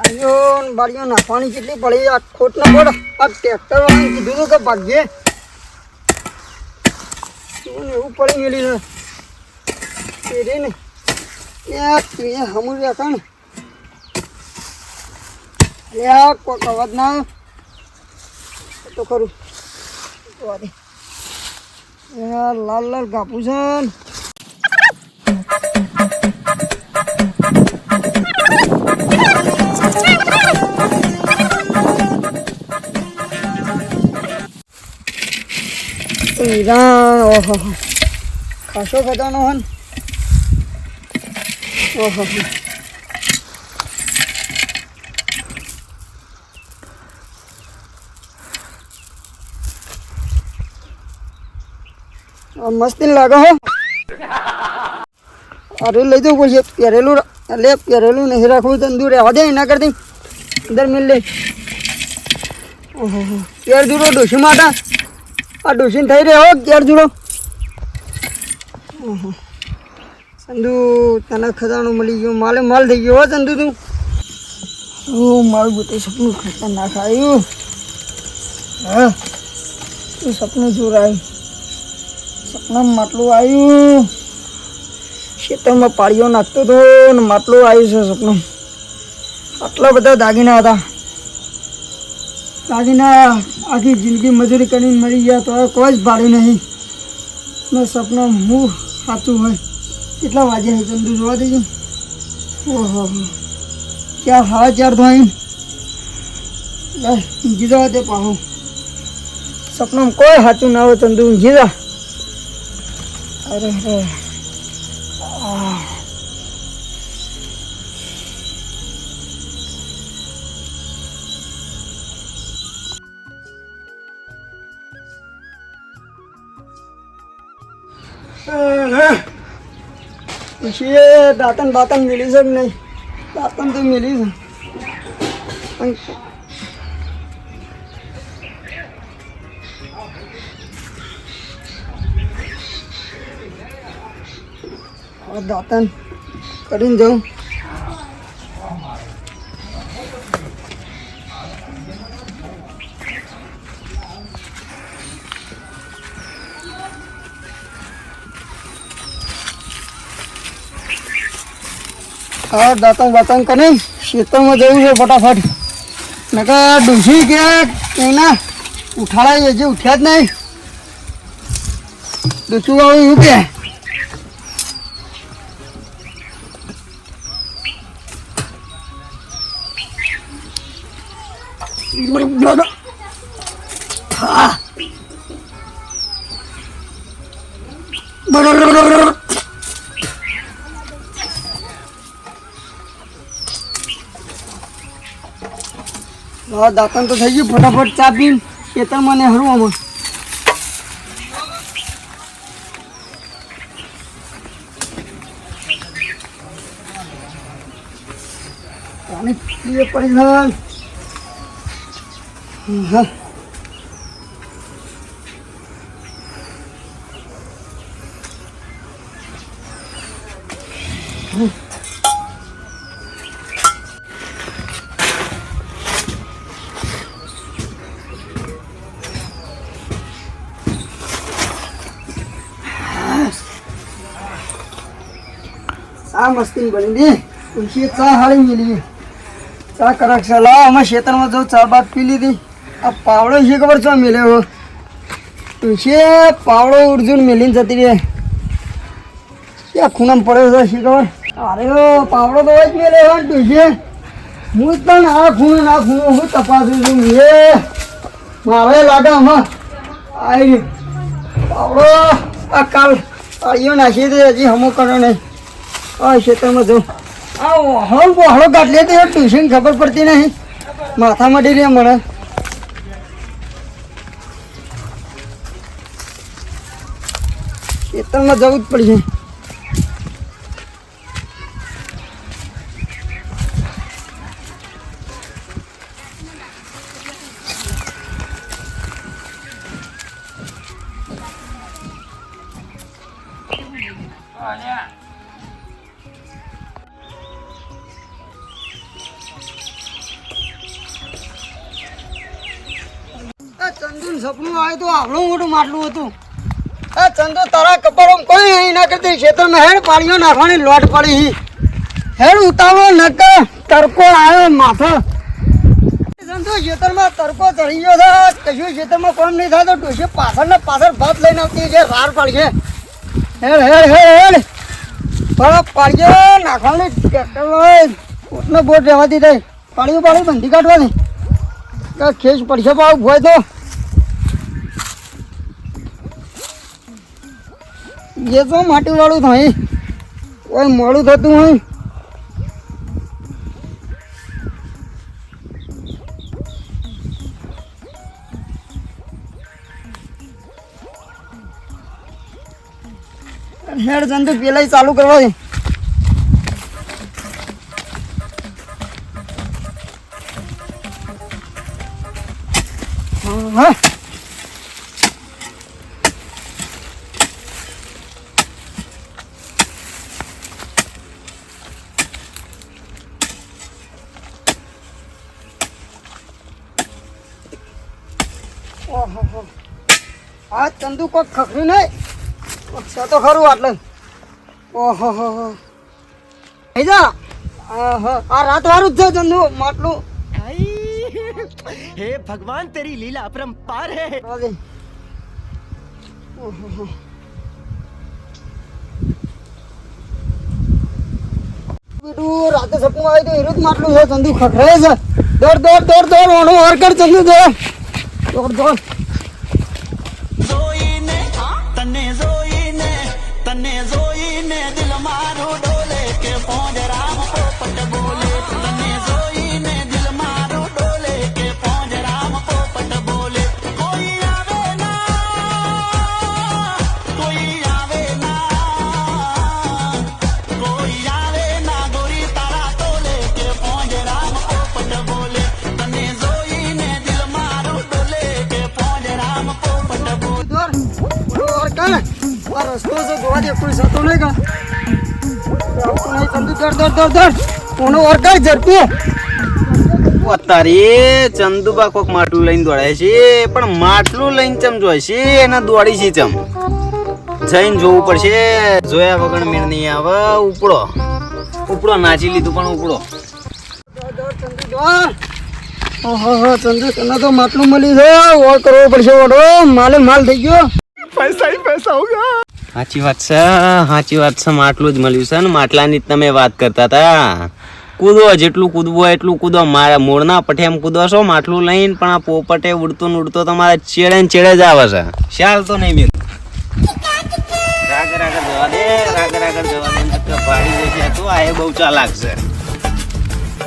બાળીઓ નાખવાની કેટલી પડી આ ખોટ ના પડ આ ટ્રેક્ટર વાળાને કીધું હતું કે ભાગ્યે એવું પડી ગયેલી છે રે ને તું હમું રહ્યા ને અરે કોઈક અવાજ ના તો ખરું યાર લાલ લાલ કાપું છે ઓહો ખાસો ખજાનો હન ઓહો મસ્તી લાગે હો અરે લઈ જવું પડશે પહેરેલું એટલે પહેરેલું નહીં રાખવું તંદુર રહેવા દે એના કરતી અંદર મિલ લે ઓહો કેર જુડો ડોસી માટે આ ડોસીને થઈ રહ્યો કેર જુડો ઓહો ચંદુ તને ખજાનું મળી ગયું માલે માલ થઈ ગયો હો ચંદુ તું મારું બધું સપનું ખતરનાક આવ્યું હા તું સપનું જોરાયું સપનામાં માટલું આવ્યું ખેતરમાં પાળીઓ નાખતો હતો ને માટલું આવ્યું છે સપનું આટલા બધા દાગીના હતા દાગીના આખી જિંદગી મજૂરી કરીને મરી ગયા તો કોઈ જ ભાડ્યું નહીં ને સપનું હું સાચું હોય કેટલા વાગ્યા છે ચંદુ જોવા દેજો ઓહો ક્યાં 4:30 તો અહીં જીજા તે પાહો સપનામાં કોઈ સાચું ના હોય ચંદુ જીજા અરે અરે પછી દાંતન બાતન મિલી છે કે નહીં દાંતન તો મિલી છે દાંતન કરીને જાઉં હા દાંતન બાતન કરીને ખેતરમાં જવું છે ફટાફટ નકર ડૂસી કે એના ઉઠાડાય હજી ઉઠ્યા જ નહીં ડૂસું આવું એવું કે દાંતન તો થઈ ગયું ફટાફટ ચા પીને ખેતરમાં ને હરવામાં પાણી પીએ પડી જાય હા ચા મસ્તી બની દે પછી ચા હાળી મેલી ચા કડક છે લાવ અમે ખેતરમાં જો ચા બાદ પી લીધી આ પાવડો છે ખબર છો મેલ્યો તુલસી પાવડો ઉર્જુન મેલીને જતી રહે ક્યાં ખૂણામાં પડ્યો છે શી ખબર અરે પાવડો તો જ મેલ્યો તુલસી હું જ પણ આ ખૂણો હું તપાસું છું એ મારે લાગે આમાં આવી પાવડો આ કાલ પાળીઓ નાખી દે હજી હમો કરો નહીં આ ખેતરમાં જાઉં આ હળો કાઢ લે તો ટ્યુશન ખબર પડતી નહીં માથા મટી રહે મને ખેતરમાં જવું જ પડશે સપનું આવ્યું તો આવડું મોટું માટલું હતું. આ ચંદુ તારા કપાળમાં કોઈ અહીં ના કરતી ખેતરમાં હેડ પાણીઓ નાખવાની લોટ પડી. હેડ ઉતાવળો નકા તડકો આવ્યો માથે. ચંદુ ખેતરમાં તડકો ચડી ગયો છે. કશું ખેતરમાં કોમ નહીં થાય તો ડોશી પાછળ ને પાછળ ભાત લઈને આવતી છે. રાર પાડીએ. હેડ હેડ હેડ હેડ બરાબર પાડીએ નાખવાની ટ્રેક્ટર પોતનો બોટ રહેવા દીધી. પાડીઓ પાડી બંધી કાઢવાની. ખેસ પડશે પાવ ભોય તો જે તો માટી વાળું થાય કોઈ મોડું થતું હોય. હેડ જંતુ પેલા ચાલુ કરવા દે. હા આ ચંદુ કોઈ ખખરી નહીં છે તો ખરું આટલે. ઓહો હો હો જા આ રાત વાળું જ છે ચંદુ માટલું. हे भगवान तेरी लीला अपरंपार है. બીડું રાતે સપનું આવ્યું તો એનું જ માટલું છે. ચંદુ ખખરાય છે. દોડ દોડ દોડ દોડ ઓનો વાર કર ચંદુ દોડ દોડ દોડ. તને જોઈને દિલ મારું ડોલે કે પોંજ રામ પોપટ બોલે. તને જોઈને દિલ મારું ડોલે કે પોંજ રામ પોપટ બોલે. કોઈ આવે ના કોઈ આવે ના કોઈ આવે ના ગોરી તારા તોલે કે પોંજ રામ પોપટ બોલે. તને જોઈને દિલ મારું ડોલે કે પોંજ રામ પોપટ બોલે. દોડ વાર કર. આ રસ્તો છે જોવા દે કોઈ સતો નહીં કા આવતું નહીં. ચંદુ દોડ દોડ દોડ દોડ ઓનો વાર કર ઝડપી. તારી ચંદુબા કોક માટલું લઈને દોડાય છે પણ માટલું લઈને ચમ જોય છે એને દોડી છે ચમ જઈને જોવું પડશે. જોયા વગર મેળ નહીં આવે. ઉપડો ઉપડો નાચી લીધું પણ ઉપડો. દોડ દોડ ચંદુ દોડ. ઓહો હો ચંદુ તને તો માટલું મળી છે. ઓર કરવો પડશે ઓડો. માલે માલ થઈ ગયો. पैसा ही पैसा होगा. સાચી વાત છે સાચી વાત છે. માટલું જ મળ્યું છે ને માટલાની જ તમે વાત કરતા હતા. કૂદો જેટલું કૂદવું એટલું કૂદો. મારા મૂળના પઠેમ કૂદો છો માટલું લઈને પણ આ પોપટે ઉડતો ને ઉડતો તમારે ચેડે ને ચેડે જ આવે છે. શાલ તો નહીં મેં રાગ રાગ જવા દે ભાડી જશે તો આ બહુ ચાલાક છે.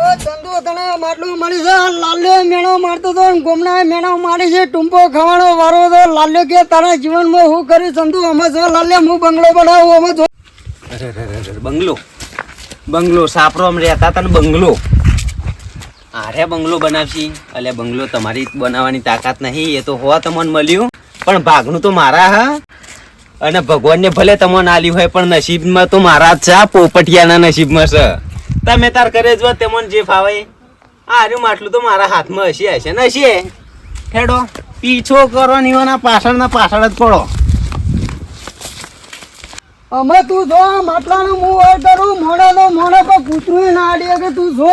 ઓ ચંદુ તને માટલું મળી છે. લાલ્યો મેણો મારતો તો ગોમના મેણો મારી છે. ટૂંપો ખાવાનો વારો તો લાલ્યો કે તારા જીવનમાં હું કરી ચંદુ અમે જો લાલ્યા હું બંગલો બનાવું અમે જો. બંગલો બંગલો સાપરોમ રહેતા હતા ને બંગલો. આરે બંગલો બનાવશી. એટલે બંગલો તમારી બનાવવાની તાકાત નહીં. એ તો હોવા તમને મળ્યું પણ ભાગનું તો મારા હા. અને ભગવાનને ભલે તમને આલ્યું હોય પણ નસીબમાં તો મારા જ છે. આ પોપટિયાના નસીબમાં છે. તમે તાર કરે જો તમને જે ફાવે. આર્યું માટલું તો મારા હાથમાં હશે ને હશે. હેડો પીછો કરો નીવાના પાછળના પાછળ જ પડો. અમે તું જો માટલાનું હું ઓર કરું. મોડે તો મોડે પર કૂતરું ના આડીએ કે તું જો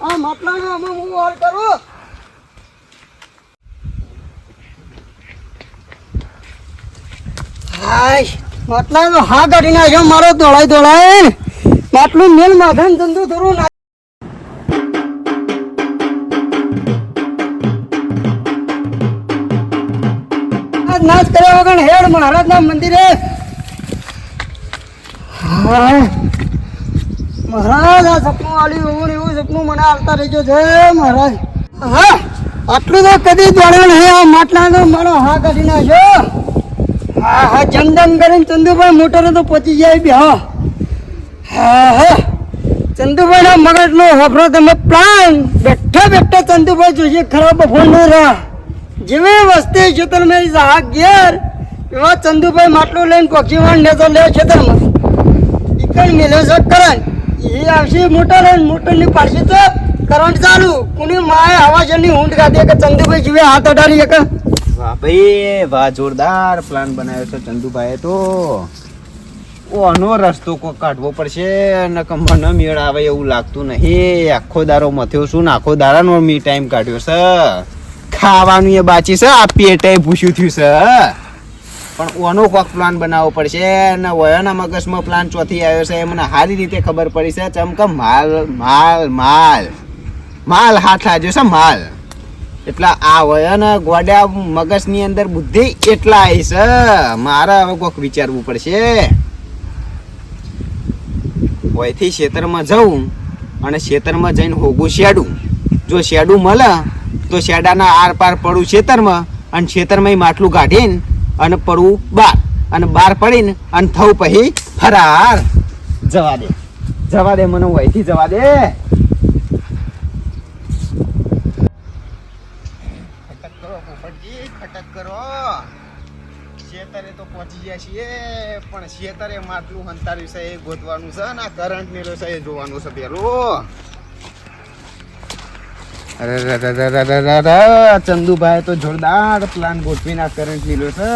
આ માટલાનું અમે હું ઓર કરું. હાય માટલા તો હા કાઢી નાખ્યો મારો દોડાય દોડાય. માટલું મેલ માથે ચંદુ થોડું ના નાચ કર્યા વગર હેડ મહારાજના મંદિરે. મહારાજ આ સપનું આલ્યું એવું ને એવું સપનું મને આવતા રહેજો છે મહારાજ. હા આટલું તો કદી દોડ્યો નહીં. આ માટલા તો મારો હા કાઢી નાખ્યો. હા હા જમદમ કરીને ચંદુભાઈ મોટરે તો પહોંચી જાય બે. હા હા ચંદુભાઈ ના મગજ નો વાપરો તમે પ્લાન. બેઠા બેઠા ચંદુભાઈ જોઈએ ખરાબ ફોન નહીં રહ્યા. જેવી વસ્તી ખેતરમાં જહા ઘેર એવા ચંદુભાઈ માટલું લઈને પક્ષીવાણ નેતો લે ખેતરમાં. ઈકણ મેલે છે કરંટ. એ આવશે મોટર લઈને મોટરની પાડશે તો કરંટ ચાલુ. કોની માએ હવા જની ઊંટ ગાતી કે ચંદુભાઈ જીવે હાથ અડાડી એક. વાહ ભાઈ વાહ, જોરદાર પ્લાન બનાવ્યો છે ચંદુભાઈએ તો. ઓનો રસ્તો કોક કાઢવો પડશે, નકર મને મેળ આવે એવું લાગતું નહીં. આખો દારો મથ્યો છું ને આખો દાડાનો મી ટાઈમ કાઢ્યો છે. ખાવાનું એ બાચી છે, આ પેટે ભૂસ્યું થયું છે. પણ ઓનો કોક પ્લાન બનાવવો પડશે ને વયોના મગજમાં પ્લાન ચોથી આવ્યો છે એ મને સારી રીતે ખબર પડી છે. ચમકે માલ માલ માલ માલ હાથ લાગ્યો છે માલ. એટલે આ વયોના ગોડા મગજની અંદર બુદ્ધિ એટલા આવી છે. મારે હવે કોક વિચારવું પડશે. ઓયથી ખેતરમાં જવું અને ખેતરમાં જઈને હોગું શેડું. જો શેડું મળે તો શેડાના આર પાર પડું ખેતરમાં અને ખેતરમાં માટલું કાઢીને અને પડવું બાર અને બાર પડીને અને થવું પછી ફરાર. જવા દે મને ઓયથી જવા દે. ખટક કરો પોપટજી, ખટક કરો. શેતરે તો પહોંચી ગયા છીએ પણ શેતરે માટલું હંતાર્યું છે એ ગોતવાનું છે ને આ કરંટ મેળ્યો છે એ જોવાનું છે પેલું. અરે ચંદુભાઈ તો જોરદાર પ્લાન ગોઠવીને આ કરંટ લીધો છે.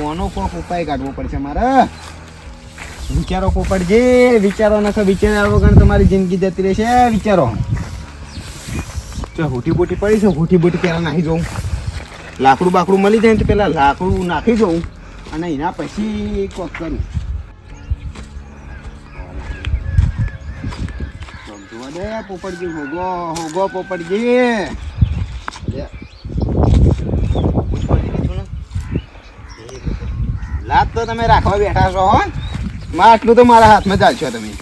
ઓનો કોક ઉપાય કાઢવો પડશે મારે. વિચારો પોપટજી, વિચારો નથી. વિચાર્યા વગર તમારી જિંદગી જતી રહેશે. વિચારો. જો હુટી બુટી પડી છે, હુટી બુટી પેલા નાખી જોઉં. લાકડું બાકડું મળી જાય તો પેલા લાકડું નાખી જોઉં અને એના પછી કોક કરું. જોવા દે પોપટજી, હોગો પોપટજી. લાત તો તમે રાખવા બેઠા છો હો. આટલું તો મારા હાથમાં ચાલશો તમે.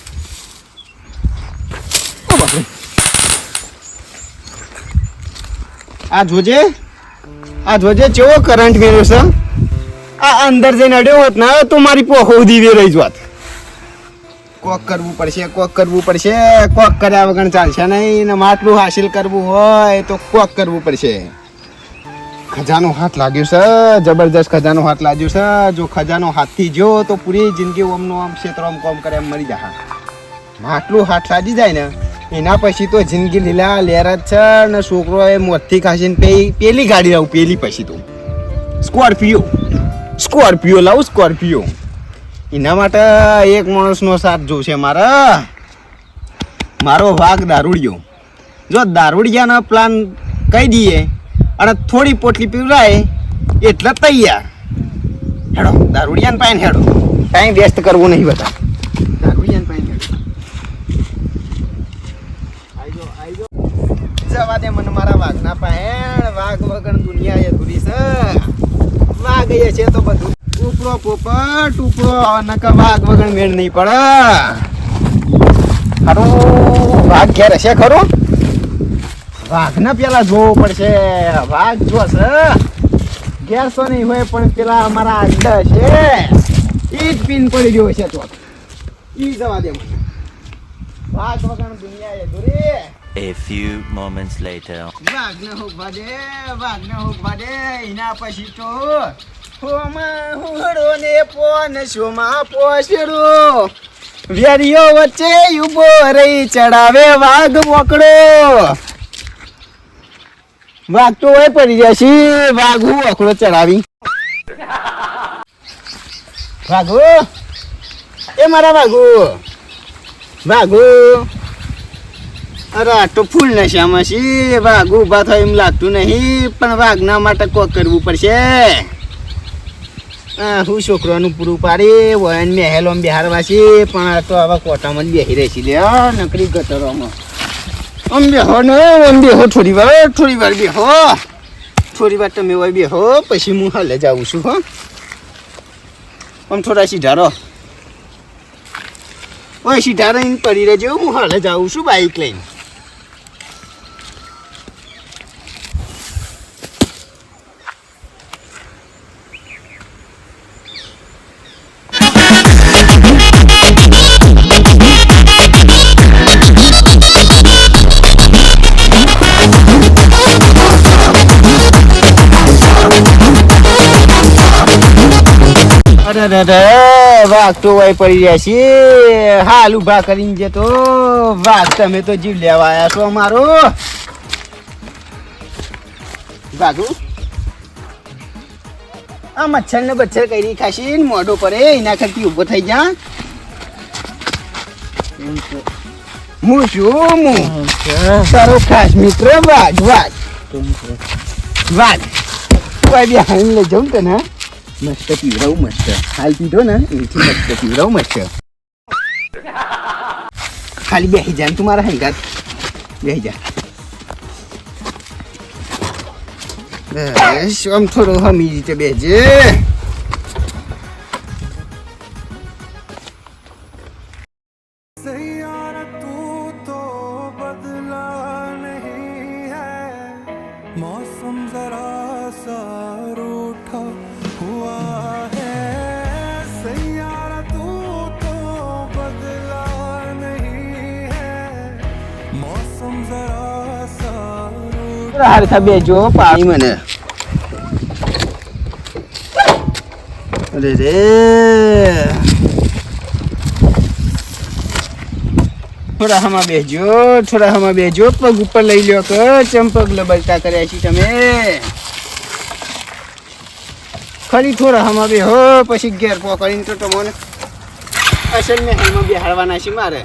આ જોજે કેવો કરંટ મેળ્યો છે. આ અંદર જઈને અડ્યો હોત ને તો મારી પોખો દીવી રહી જોત. કોક કરવું પડશે. કોક કર્યા વગર ચાલશે નહીં ને માટલું હાસિલ કરવું હોય તો કોક કરવું પડશે. ખજાનો હાથ લાગ્યો છે, જબરજસ્ત ખજાનો હાથ લાગ્યો છે. જો ખજાનો હાથથી જો તો પૂરી જિંદગી ઓમનો આમ ક્ષેત્ર આમ કોમ કરે એમ મરી જાય. માટલું હાથ લાગી જાય ને એના પછી તો જિંદગી લીલા લેર જ છે ને. છોકરો એ મોતથી ખાસીને પેલી ગાડી લાવું. પેલી પછી તો સ્કોર્પિયો લાવું. સ્કોર્પિયો એના માટે એક માણસનો સાથ જોશે મારે. મારો વાઘ દારૂડિયો. જો દારૂડિયાનો પ્લાન કહી દઈએ અને થોડી પોટલી પીવરાય એટલે તૈયાર. હેડો દારૂડિયાને પાઈને હેડો. ટાઈમ વેસ્ટ કરવું નહીં બધા. દારૂડિયાને પાઈને હેડો. આઈજો જવા દે મને મારા વાઘના પાહેણ. વાઘ વગર દુનિયા અધૂરી છે. વાઘ એ છે તો બધું ઉપરો પોપટ ઉપરો નકર વાઘ વગર મેળ નહીં પડે. ખરું વાઘ ઘેર હશે ખરું. વાઘને પેલા જોવું પડશે. વાઘ જોશે ઘેર તો નહીં હોય પણ પેલા અમારા આડા છે ઈ જ પીન પડી ગયો છે. તો ઈ જવા દે મને. વાઘ વગર દુનિયા અધૂરી. A few moments later. વાઘને હોગવા દે એના પછી તો હોમાં હુડો ને પોન શોમાં પોસડો. વેરીઓ વચ્ચે ઉભો રહી ચડાવે વાઘ વકડો. વાઘ તો હોય પડી જશે. વાઘ હું વકડો ચડાવી. વાઘુ એ મારા વાઘુ. અરે આ તો ફૂલ નશામાં છે. વાઘ ઊભા થાય એમ લાગતું નહીં પણ વાઘના માટે કોક કરવું પડશે. હું છોકરાનું પૂરું પાડી વયન મહેલોમાં બિહારવા છે પણ આ તો આવા કોટામાં જ બેસી રહેશે. લે નકરી ગટરોમાં આમ બેહો ને આમ બેહો. થોડી વાર બેહો. થોડી વાર તમે હોય બેહો પછી હું હાલે જાઉં છું. હો આમ થોડા સીધા રહો. ઓય સીધા રહીને પડી રહેજો. હું હાલે જાઉં છું બાઈક લઈને. વાઘ તો વાય પડી રહ્યા છે. હાલ ઉભા કરીને જતો વાઘ. તમે તો જીવ લેવા આવ્યા છો અમારો. વાઘુ આ મચ્છર ને બચ્છર કરી ખાશી ને મોઢો પડે એના કરતી ઊભો થઈ જા. હું છું તારો ખાસ મિત્ર વાઘ. કોઈ બી હાઈને લઈ જાઉં તને મસ્ત પીવડાવું મસ્ત. હાલ પીધો ને એથી મસ્ત પીવડાવું મસ્ત. ખાલી બેસી જા ને તું મારા હંગાત બેસી જા. બસ આમ થોડો હમી રીતે બેસજે. मौसम जरा सा रूठा हुआ है सैयारा तू तो बदला नहीं है मौसम जरा सा હાર થા બેજો પાણી મને. અરે રે થોડા હમા બેજો પગ ઉપર લઈ લ્યો કે ચંપક લબલતા કર્યા છે તમે. ખરી થોડા હમા બે હો પછી ઘેર પકડીને તો તમને અસલ મહેલમાં બેહાડવાના છે મારે.